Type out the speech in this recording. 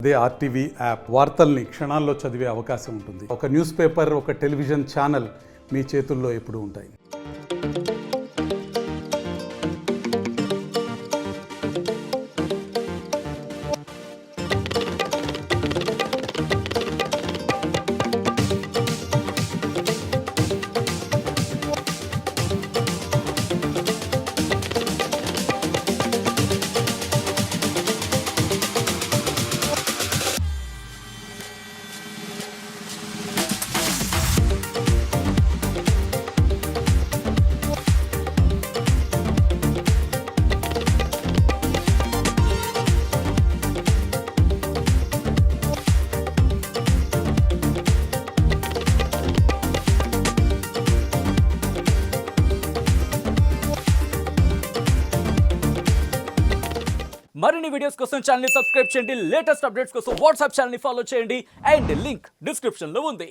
అదే RTV app వార్తల్ని క్షణాల్లో చదివే అవకాశం ఉంటుంది. ఒక న్యూస్ పేపర్, ఒక టెలివిజన్ ఛానల్ మీ చేతుల్లో ఎప్పుడూ ఉంటాయి. మరిన్ని వీడియోస్ కోసం ఛానల్ ని సబ్స్క్రైబ్ చేయండి. లేటెస్ట్ అప్డేట్స్ కోసం వాట్సాప్ ఛానల్ ని ఫాలో చేయండి. అండ్ లింక్ డిస్క్రిప్షన్ లో ఉంది.